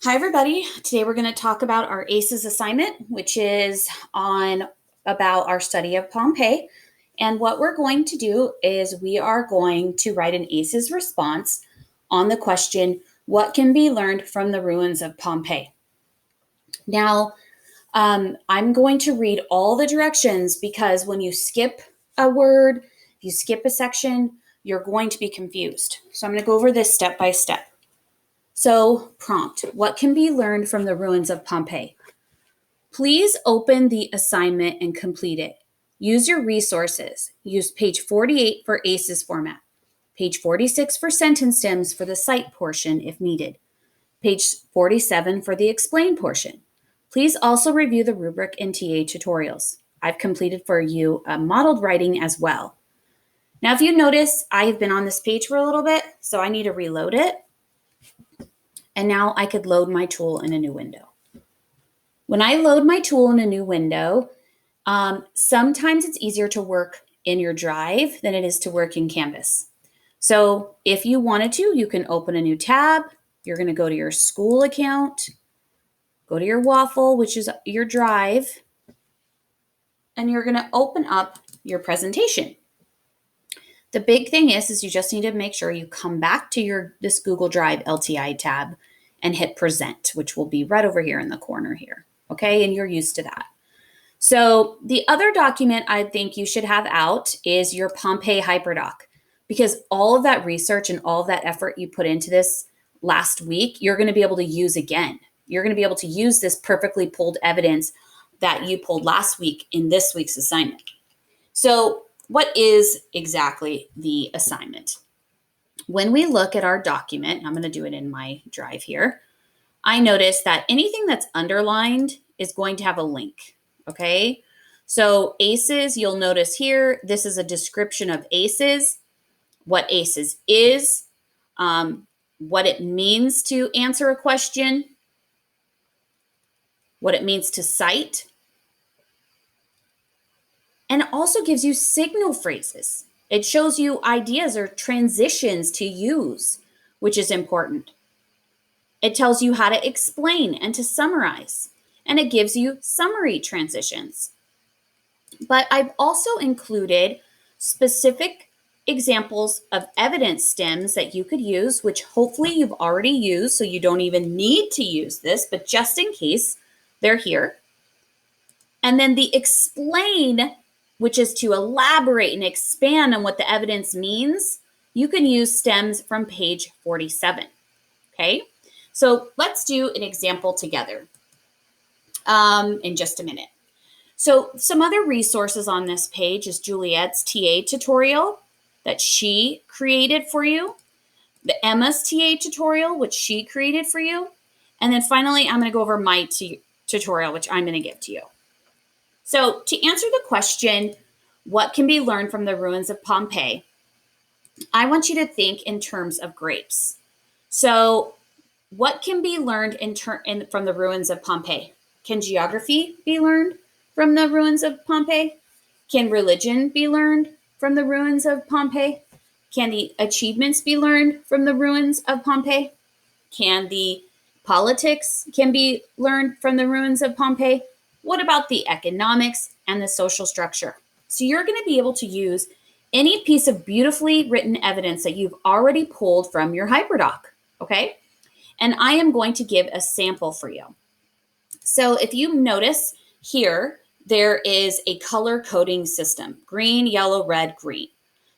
Hi, everybody. Today we're going to talk about our ACES assignment, which is on about our study of Pompeii. And what we're going to do is we are going to write an ACES response on the question, what can be learned from the ruins of Pompeii? Now, I'm going to read all the directions because when you skip a word, if you skip a section, you're going to be confused. So I'm going to go over this step by step. So, prompt, what can be learned from the ruins of Pompeii? Please open the assignment and complete it. Use your resources. Use page 48 for ACES format, page 46 for sentence stems for the cite portion if needed, page 47 for the explain portion. Please also review the rubric and TA tutorials. I've completed for you a modeled writing as well. Now, if you notice, I have been on this page for a little bit, so I need to reload it. And now I could load my tool in a new window. When I load my tool in a new window, sometimes it's easier to work in your Drive than it is to work in Canvas. So if you wanted to, you can open a new tab. You're going to go to your school account, go to your Waffle, which is your Drive, and you're going to open up your presentation. The big thing is you just need to make sure you come back to this Google Drive LTI tab and hit present, which will be right over here in the corner here. Okay, and you're used to that. So the other document I think you should have out is your Pompeii hyperdoc, because all of that research and all of that effort you put into this last week, you're going to be able to use again. You're going to be able to use this perfectly pulled evidence that you pulled last week in this week's assignment. So what is exactly the assignment? When we look at our document, I'm going to do it in my Drive here, I notice that anything that's underlined is going to have a link, okay? So ACES, you'll notice here, this is a description of ACES, what ACES is, what it means to answer a question, what it means to cite, and it also gives you signal phrases. It shows you ideas or transitions to use, which is important. It tells you how to explain and to summarize, and it gives you summary transitions. But I've also included specific examples of evidence stems that you could use, which hopefully you've already used, so you don't even need to use this, but just in case, they're here. And then the explain, which is to elaborate and expand on what the evidence means, you can use stems from page 47, okay? So let's do an example together in just a minute. So some other resources on this page is Juliet's TA tutorial that she created for you, the Emma's TA tutorial, which she created for you, and then finally, I'm going to go over my tutorial, which I'm going to give to you. So to answer the question, what can be learned from the ruins of Pompeii, I want you to think in terms of grapes. So what can be learned from the ruins of Pompeii? Can geography be learned from the ruins of Pompeii? Can religion be learned from the ruins of Pompeii? Can the achievements be learned from the ruins of Pompeii? Can the politics be learned from the ruins of Pompeii? What about the economics and the social structure? So you're going to be able to use any piece of beautifully written evidence that you've already pulled from your hyperdoc, okay? And I am going to give a sample for you. So if you notice here, there is a color coding system, green, yellow, red, green.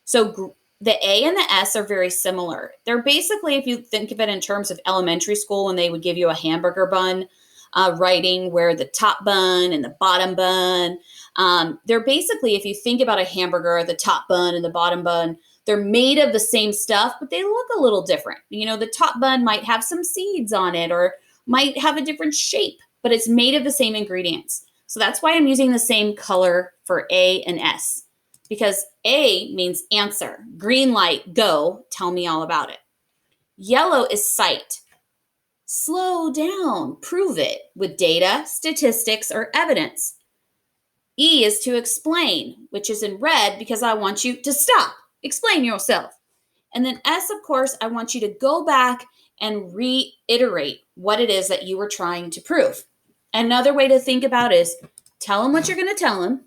So the A and the S are very similar. They're basically, if you think of it in terms of elementary school, when they would give you a hamburger bun, writing where the top bun and the bottom bun, they're basically, if you think about a hamburger, the top bun and the bottom bun, they're made of the same stuff, but they look a little different. You know, the top bun might have some seeds on it or might have a different shape, but it's made of the same ingredients. So that's why I'm using the same color for A and S, because A means answer, green light, go, tell me all about it. Yellow is cite. Slow down, prove it with data, statistics, or evidence. E is to explain, which is in red because I want you to stop, explain yourself. And then S, of course, I want you to go back and reiterate what it is that you were trying to prove. Another way to think about it is tell them what you're going to tell them,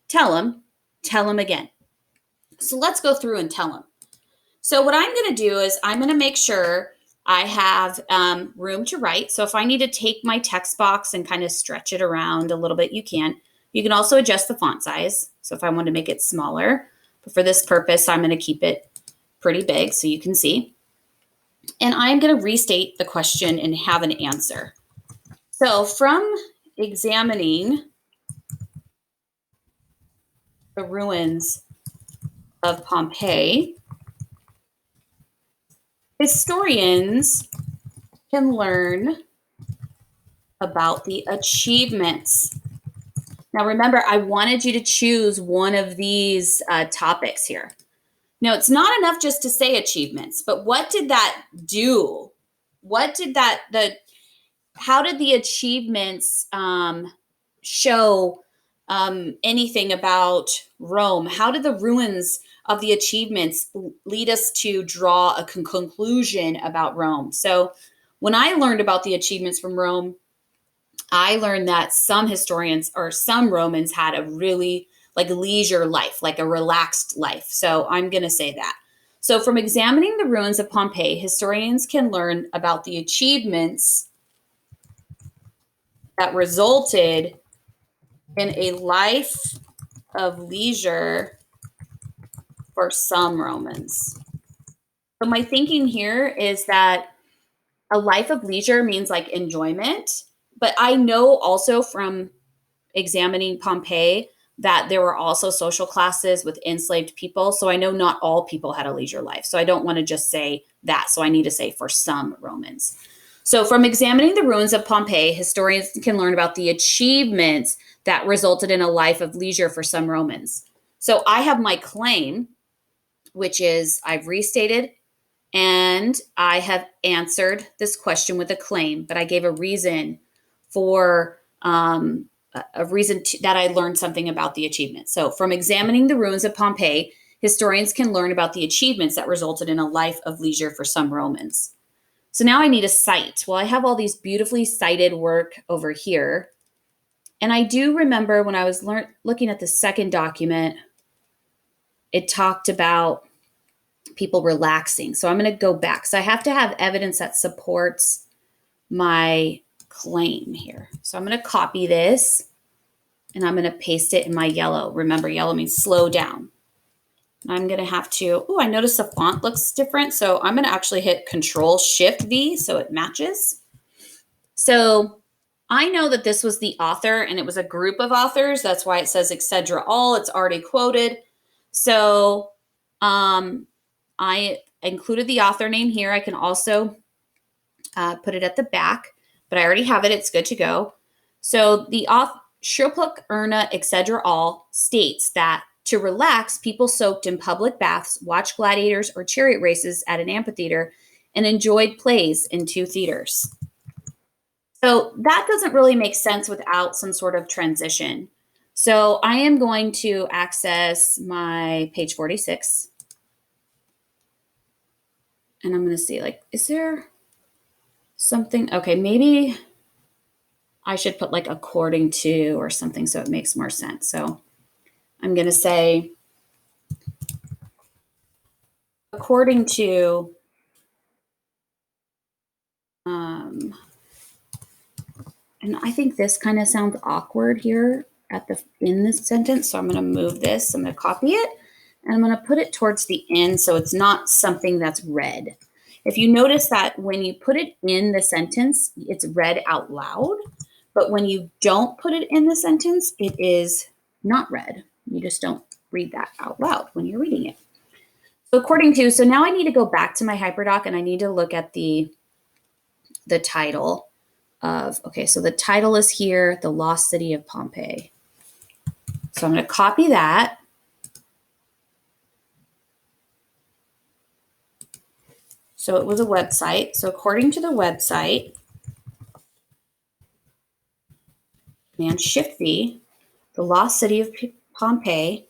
tell them again. So let's go through and tell them. So what I'm going to do is I'm going to make sure I have room to write. So if I need to take my text box and kind of stretch it around a little bit, you can. You can also adjust the font size. So if I want to make it smaller, but for this purpose, I'm going to keep it pretty big so you can see. And I'm going to restate the question and have an answer. So from examining the ruins of Pompeii, historians can learn about the achievements. Now, remember, I wanted you to choose one of these topics here. Now, it's not enough just to say achievements, but what did that do? How did the achievements show anything about Rome? How did the ruins of the achievements lead us to draw a conclusion about Rome? So when I learned about the achievements from Rome, I learned that some historians or some Romans had a really like leisure life, like a relaxed life. So I'm going to say that. So from examining the ruins of Pompeii, historians can learn about the achievements that resulted in a life of leisure for some Romans. So my thinking here is that a life of leisure means like enjoyment, but I know also from examining Pompeii that there were also social classes with enslaved people. So I know not all people had a leisure life. So I don't want to just say that. So I need to say for some Romans. So from examining the ruins of Pompeii, historians can learn about the achievements that resulted in a life of leisure for some Romans. So I have my claim, which is I've restated and I have answered this question with a claim, but I gave a reason for that I learned something about the achievement. So from examining the ruins of Pompeii, historians can learn about the achievements that resulted in a life of leisure for some Romans. So now I need a cite. Well, I have all these beautifully cited work over here. And I do remember when I was looking at the second document, it talked about people relaxing. So I'm going to go back. So I have to have evidence that supports my claim here. So I'm going to copy this and I'm going to paste it in my yellow. Remember, yellow means slow down. I'm going to have to, I noticed the font looks different. So I'm going to actually hit Control-Shift-V so it matches. So I know that this was the author and it was a group of authors. That's why it says etc. all. It's already quoted. So I included the author name here. I can also put it at the back, but I already have it. It's good to go. So the author, Schupuk, Erna, etc. all states that to relax, people soaked in public baths, watched gladiators or chariot races at an amphitheater, and enjoyed plays in 2 theaters. So that doesn't really make sense without some sort of transition. So I am going to access my page 46. And I'm going to see, like, is there something? Okay, maybe I should put like according to or something so it makes more sense. So I'm going to say according to, and I think this kind of sounds awkward here in this sentence. So I'm going to move this. I'm going to copy it and I'm going to put it towards the end so it's not something that's read. If you notice that when you put it in the sentence, it's read out loud. But when you don't put it in the sentence, it is not read. You just don't read that out loud when you're reading it. So according to, so now I need to go back to my HyperDoc and I need to look at the title of, okay, so the title is here, The Lost City of Pompeii. So I'm going to copy that. So it was a website. So according to the website, Command Shift V, The Lost City of Pompeii,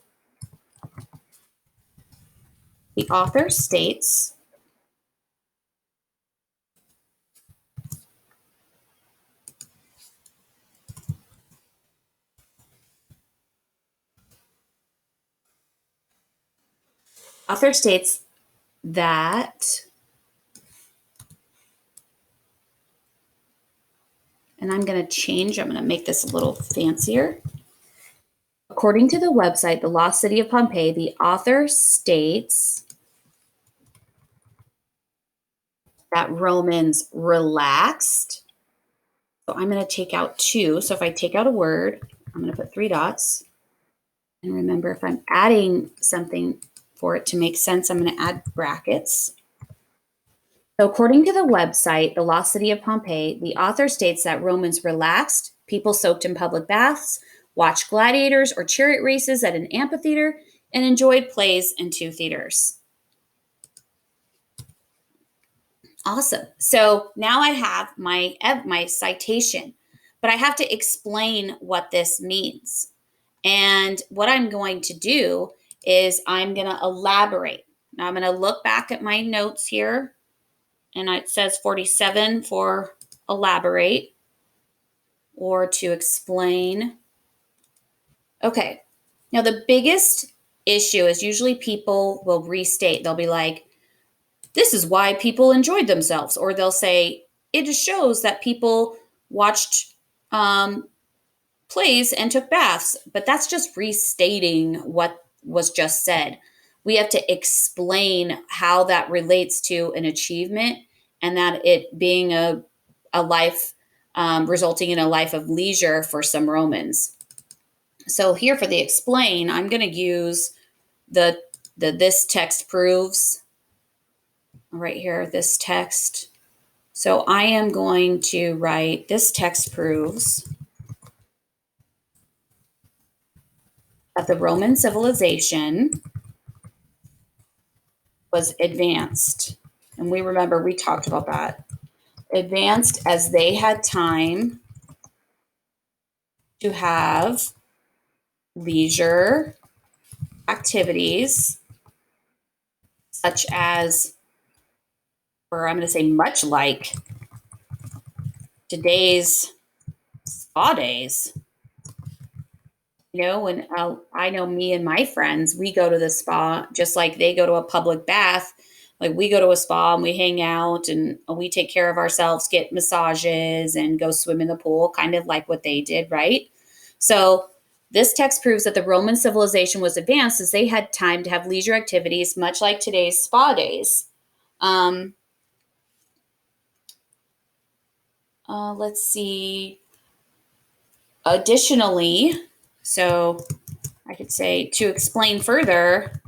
the author states Author states that, and I'm going to make this a little fancier. According to the website, The Lost City of Pompeii, the author states that Romans relaxed. So I'm going to take out 2. So if I take out a word, I'm going to put 3 dots. And remember, if I'm adding something for it to make sense, I'm going to add brackets. So according to the website, The Lost City of Pompeii, the author states that Romans relaxed, people soaked in public baths, watched gladiators or chariot races at an amphitheater, and enjoyed plays in 2 theaters. Awesome. So now I have my citation, but I have to explain what this means. And what I'm going to do is I'm going to elaborate. Now I'm going to look back at my notes here, and it says 47 for elaborate or to explain. Okay. Now the biggest issue is usually people will restate. They'll be like, this is why people enjoyed themselves. Or they'll say, it shows that people watched plays and took baths. But that's just restating what was just said. We have to explain how that relates to an achievement and that it being a life, resulting in a life of leisure for some Romans. So here for the explain, I'm going to use the this text proves. Right here, this text. So I am going to write, this text proves that the Roman civilization was advanced. And we remember we talked about that. Advanced as they had time to have leisure activities, such as, or I'm going to say much like today's spa days. You know, when I know me and my friends, we go to the spa just like they go to a public bath. Like we go to a spa and we hang out and we take care of ourselves, get massages and go swim in the pool, kind of like what they did, right? So this text proves that the Roman civilization was advanced as they had time to have leisure activities, much like today's spa days. Let's see. Additionally, so I could say to explain further,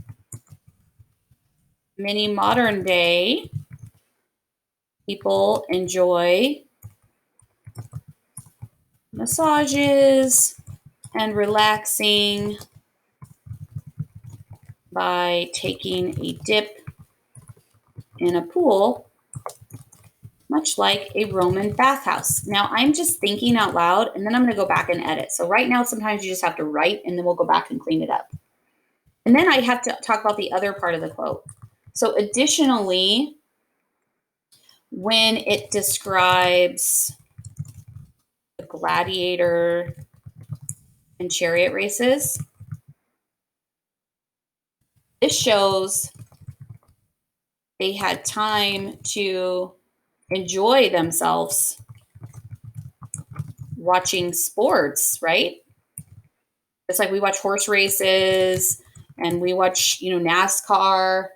many modern day people enjoy massages and relaxing by taking a dip in a pool, much like a Roman bathhouse. Now, I'm just thinking out loud, and then I'm going to go back and edit. So right now, sometimes you just have to write, and then we'll go back and clean it up. And then I have to talk about the other part of the quote. So additionally, when it describes the gladiator and chariot races, this shows they had time to enjoy themselves watching sports, right? It's like we watch horse races and we watch, NASCAR.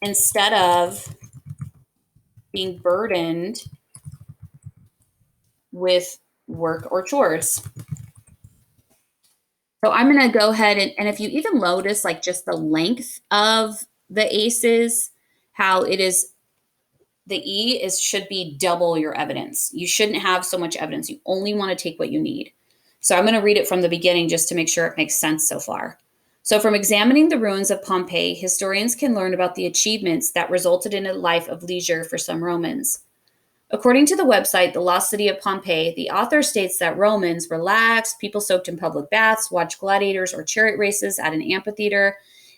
Instead of being burdened with work or chores. So I'm going to go ahead and if you even notice like just the length of the ACES, how it is, the should be double your evidence. You shouldn't have so much evidence. You only want to take what you need. So I'm going to read it from the beginning just to make sure it makes sense so far. So from examining the ruins of Pompeii, historians can learn about the achievements that resulted in a life of leisure for some Romans. According to the website, The Lost City of Pompeii, the author states that Romans relaxed, people soaked in public baths, watched gladiators or chariot races at an amphitheater,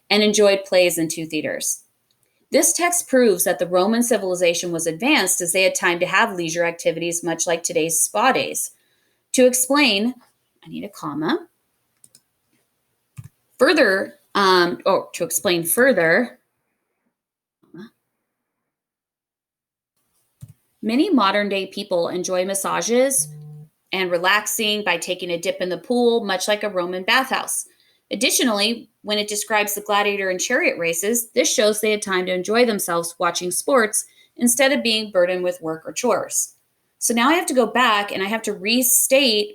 and enjoyed plays in 2 theaters. This text proves that the Roman civilization was advanced as they had time to have leisure activities much like today's spa days. To explain, I need a comma. Further, to explain further, many modern day people enjoy massages and relaxing by taking a dip in the pool, much like a Roman bathhouse. Additionally, when it describes the gladiator and chariot races, this shows they had time to enjoy themselves watching sports instead of being burdened with work or chores. So now I have to go back and I have to restate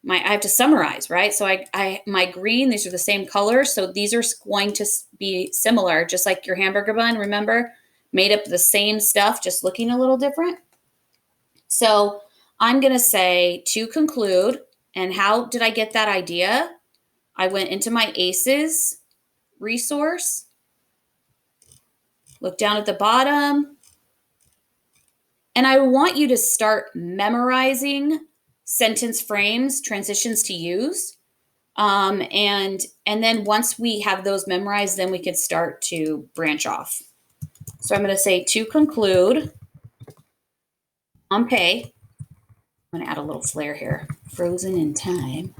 I have to summarize, right? So my green, these are the same colors. So these are going to be similar, just like your hamburger bun, remember? Made up the same stuff, just looking a little different. So I'm going to say to conclude, and how did I get that idea? I went into my ACES resource, look down at the bottom, and I want you to start memorizing sentence frames, transitions to use. And then once we have those memorized, then we can start to branch off. So I'm going to say to conclude, Pompeii, I'm going to add a little flair here, frozen in time,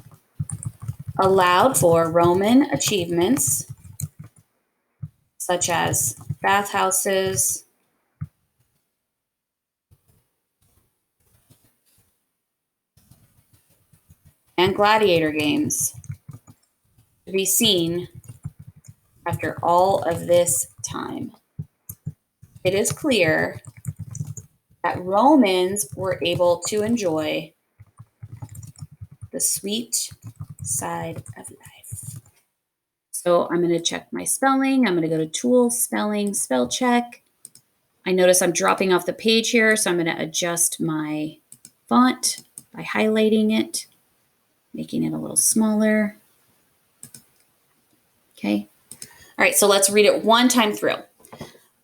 allowed for Roman achievements such as bathhouses, and gladiator games to be seen after all of this time. It is clear that Romans were able to enjoy the sweet side of life. So I'm going to check my spelling. I'm going to go to Tools, Spelling, Spell Check. I notice I'm dropping off the page here, so I'm going to adjust my font by highlighting it, making it a little smaller. Okay. All right, so let's read it one time through.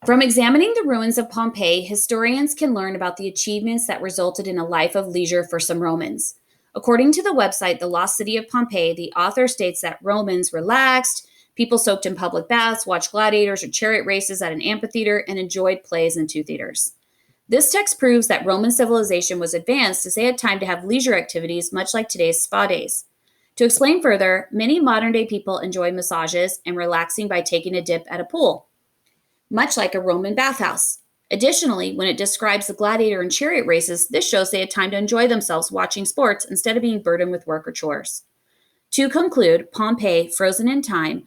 From examining the ruins of Pompeii, historians can learn about the achievements that resulted in a life of leisure for some Romans. According to the website, The Lost City of Pompeii, the author states that Romans relaxed, people soaked in public baths, watched gladiators or chariot races at an amphitheater, and enjoyed plays in two theaters. This text proves that Roman civilization was advanced as they had time to have leisure activities, much like today's spa days. To explain further, many modern-day people enjoy massages and relaxing by taking a dip at a pool, much like a Roman bathhouse. Additionally, when it describes the gladiator and chariot races, this shows they had time to enjoy themselves watching sports instead of being burdened with work or chores. To conclude, Pompeii, frozen in time,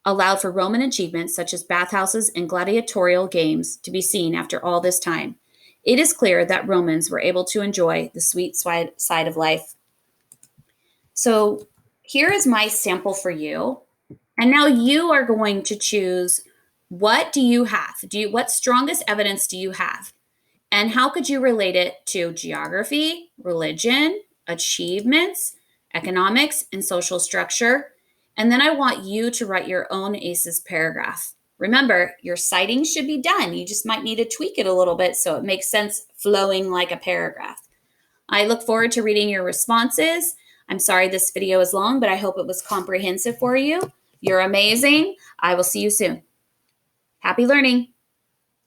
allowed for Roman achievements such as bathhouses and gladiatorial games to be seen after all this time. It is clear that Romans were able to enjoy the sweet side of life. So here is my sample for you. And now you are going to choose, what do you have? What strongest evidence do you have? And how could you relate it to geography, religion, achievements, economics, and social structure? And then I want you to write your own ACES paragraph. Remember, your citing should be done. You just might need to tweak it a little bit so it makes sense flowing like a paragraph. I look forward to reading your responses. I'm sorry this video is long, but I hope it was comprehensive for you. You're amazing. I will see you soon. Happy learning.